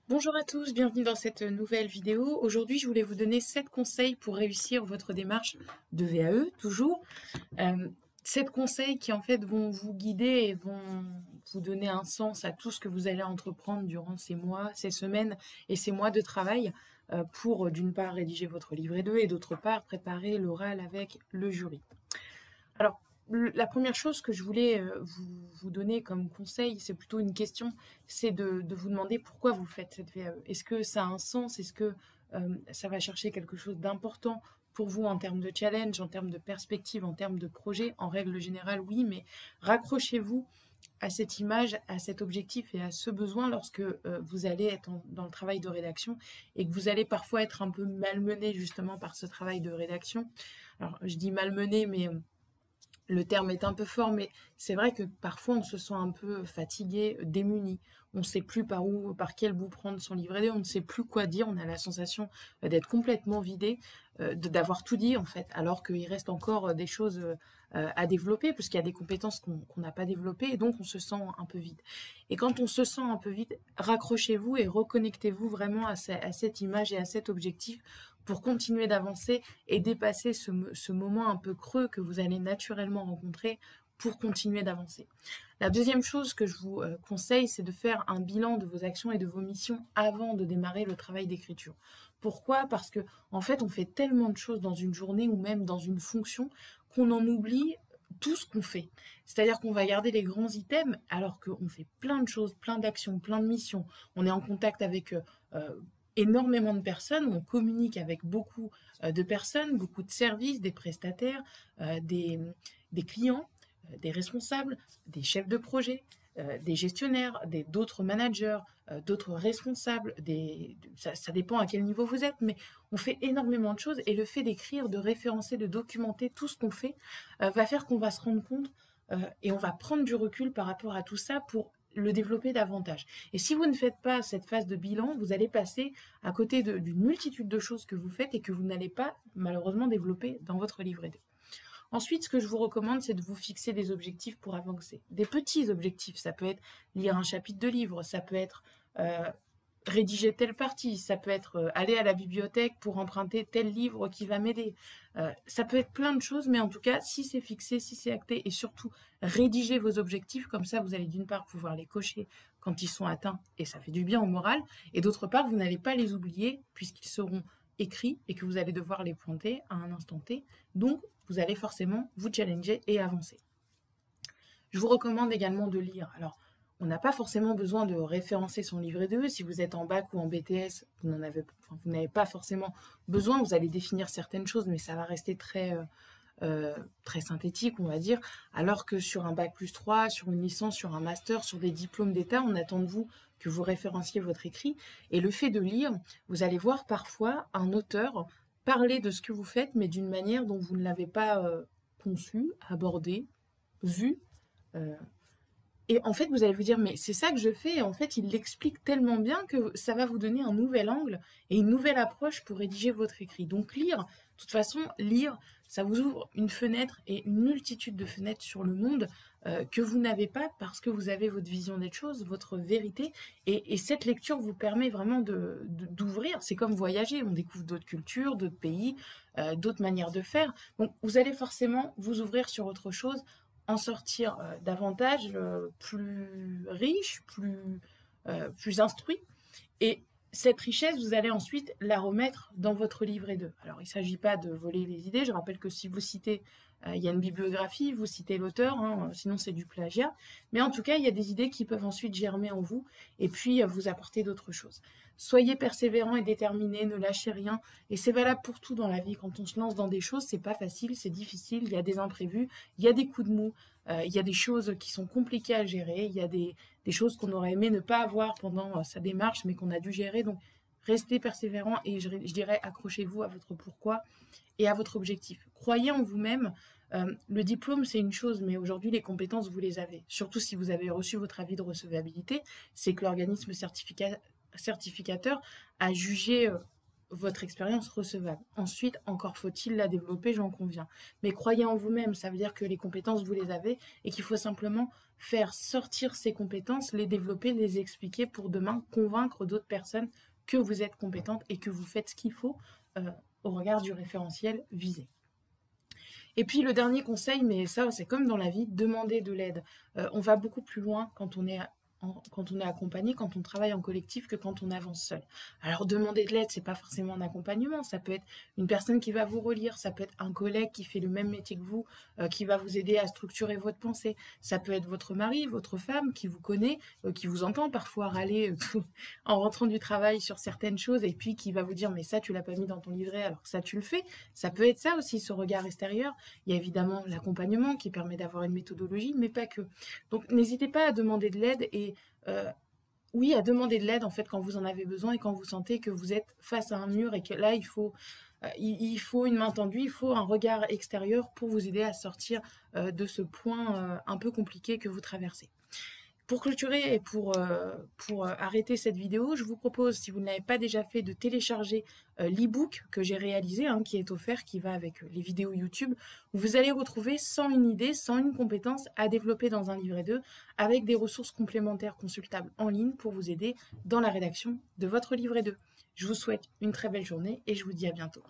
Bonjour à tous, bienvenue dans cette nouvelle vidéo. Aujourd'hui, je voulais vous donner 7 conseils pour réussir votre démarche de VAE, toujours. 7 conseils qui en fait vont vous guider et vont vous donner un sens à tout ce que vous allez entreprendre durant ces mois, ces semaines et ces mois de travail pour d'une part rédiger votre livret 2 et d'autre part préparer l'oral avec le jury. Alors, la première chose que je voulais vous donner comme conseil, c'est plutôt une question, c'est de vous demander pourquoi vous faites cette VAE. Est-ce que ça a un sens? Est-ce que ça va chercher quelque chose d'important pour vous en termes de challenge, en termes de perspective, en termes de projet? En règle générale, oui, mais raccrochez-vous à cette image, à cet objectif et à ce besoin lorsque vous allez être dans le travail de rédaction et que vous allez parfois être un peu malmené justement par ce travail de rédaction. Alors, je dis malmené, mais le terme est un peu fort, mais c'est vrai que parfois on se sent un peu fatigué, démuni. On ne sait plus par quel bout prendre son livret 2, on ne sait plus quoi dire, on a la sensation d'être complètement vidé, d'avoir tout dit en fait, alors qu'il reste encore des choses à développer, puisqu'il y a des compétences qu'on n'a pas développées, et donc on se sent un peu vide. Et quand on se sent un peu vide, raccrochez-vous et reconnectez-vous vraiment à cette image et à cet objectif pour continuer d'avancer et dépasser ce moment un peu creux que vous allez naturellement rencontrer pour continuer d'avancer. La deuxième chose que je vous conseille, c'est de faire un bilan de vos actions et de vos missions avant de démarrer le travail d'écriture. Pourquoi? Parce que en fait, on fait tellement de choses dans une journée ou même dans une fonction qu'on en oublie tout ce qu'on fait. C'est-à-dire qu'on va garder les grands items alors qu'on fait plein de choses, plein d'actions, plein de missions. On est en contact avec énormément de personnes, on communique avec beaucoup de personnes, beaucoup de services, des prestataires, des clients, des responsables, des chefs de projet, des gestionnaires, d'autres managers, d'autres responsables, ça dépend à quel niveau vous êtes, mais on fait énormément de choses et le fait d'écrire, de référencer, de documenter tout ce qu'on fait va faire qu'on va se rendre compte et on va prendre du recul par rapport à tout ça pour le développer davantage. Et si vous ne faites pas cette phase de bilan, vous allez passer à côté d'une multitude de choses que vous faites et que vous n'allez pas malheureusement développer dans votre livret 2. Ensuite, ce que je vous recommande, c'est de vous fixer des objectifs pour avancer. Des petits objectifs, ça peut être lire un chapitre de livre, ça peut être rédiger telle partie, ça peut être aller à la bibliothèque pour emprunter tel livre qui va m'aider. Ça peut être plein de choses, mais en tout cas, si c'est fixé, si c'est acté, et surtout rédiger vos objectifs, comme ça vous allez d'une part pouvoir les cocher quand ils sont atteints, et ça fait du bien au moral, et d'autre part, vous n'allez pas les oublier, puisqu'ils seront écrits, et que vous allez devoir les pointer à un instant T, donc vous allez forcément vous challenger et avancer. Je vous recommande également de lire. Alors, on n'a pas forcément besoin de référencer son livret 2. Si vous êtes en bac ou en BTS, vous n'avez pas forcément besoin. Vous allez définir certaines choses, mais ça va rester très synthétique, on va dire. Alors que sur un bac plus 3, sur une licence, sur un master, sur des diplômes d'État, on attend de vous que vous référenciez votre écrit. Et le fait de lire, vous allez voir parfois un auteur parler de ce que vous faites, mais d'une manière dont vous ne l'avez pas conçu, abordé, vu. Euh, et en fait, vous allez vous dire, mais c'est ça que je fais. Et en fait, il l'explique tellement bien que ça va vous donner un nouvel angle et une nouvelle approche pour rédiger votre écrit. Donc lire, de toute façon, lire, ça vous ouvre une fenêtre et une multitude de fenêtres sur le monde que vous n'avez pas parce que vous avez votre vision des choses, votre vérité. Et cette lecture vous permet vraiment d'ouvrir. C'est comme voyager. On découvre d'autres cultures, d'autres pays, d'autres manières de faire. Donc vous allez forcément vous ouvrir sur autre chose, en sortir davantage, plus riche, plus instruit. Et cette richesse, vous allez ensuite la remettre dans votre livret 2. Alors, il ne s'agit pas de voler les idées. Je rappelle que si vous citez, il y a une bibliographie, vous citez l'auteur, hein, sinon c'est du plagiat. Mais en tout cas, il y a des idées qui peuvent ensuite germer en vous et puis vous apporter d'autres choses. Soyez persévérant et déterminé, ne lâchez rien. Et c'est valable pour tout dans la vie. Quand on se lance dans des choses, c'est pas facile, c'est difficile, il y a des imprévus, il y a des coups de mou, il y a des choses qui sont compliquées à gérer, il y a des choses qu'on aurait aimé ne pas avoir pendant sa démarche, mais qu'on a dû gérer. Donc, restez persévérant et je dirais accrochez-vous à votre pourquoi et à votre objectif. Croyez en vous-même. Le diplôme, c'est une chose, mais aujourd'hui, les compétences, vous les avez. Surtout si vous avez reçu votre avis de recevabilité, c'est que l'organisme certificateur a jugé votre expérience recevable. Ensuite, encore faut-il la développer, j'en conviens. Mais croyez en vous-même, ça veut dire que les compétences, vous les avez et qu'il faut simplement faire sortir ces compétences, les développer, les expliquer pour demain convaincre d'autres personnes que vous êtes compétente et que vous faites ce qu'il faut au regard du référentiel visé. Et puis le dernier conseil, mais ça c'est comme dans la vie, demander de l'aide. On va beaucoup plus loin quand on est accompagné, quand on travaille en collectif, que quand on avance seul. Alors demander de l'aide, c'est pas forcément un accompagnement, ça peut être une personne qui va vous relire, ça peut être un collègue qui fait le même métier que vous, qui va vous aider à structurer votre pensée, ça peut être votre mari, votre femme qui vous connaît, qui vous entend parfois râler en rentrant du travail sur certaines choses et puis qui va vous dire mais ça tu l'as pas mis dans ton livret alors que ça tu le fais. Ça peut être ça aussi, ce regard extérieur. Il y a évidemment l'accompagnement qui permet d'avoir une méthodologie, mais pas que. Donc n'hésitez pas à demander de l'aide et oui, à demander de l'aide en fait quand vous en avez besoin et quand vous sentez que vous êtes face à un mur et que là il faut une main tendue, il faut un regard extérieur pour vous aider à sortir de ce point un peu compliqué que vous traversez. Pour clôturer et pour arrêter cette vidéo, je vous propose, si vous ne l'avez pas déjà fait, de télécharger l'e-book que j'ai réalisé, qui est offert, qui va avec les vidéos YouTube, où vous allez retrouver 101 idées, 101 compétences à développer dans un livret 2, avec des ressources complémentaires consultables en ligne pour vous aider dans la rédaction de votre livret 2. Je vous souhaite une très belle journée et je vous dis à bientôt.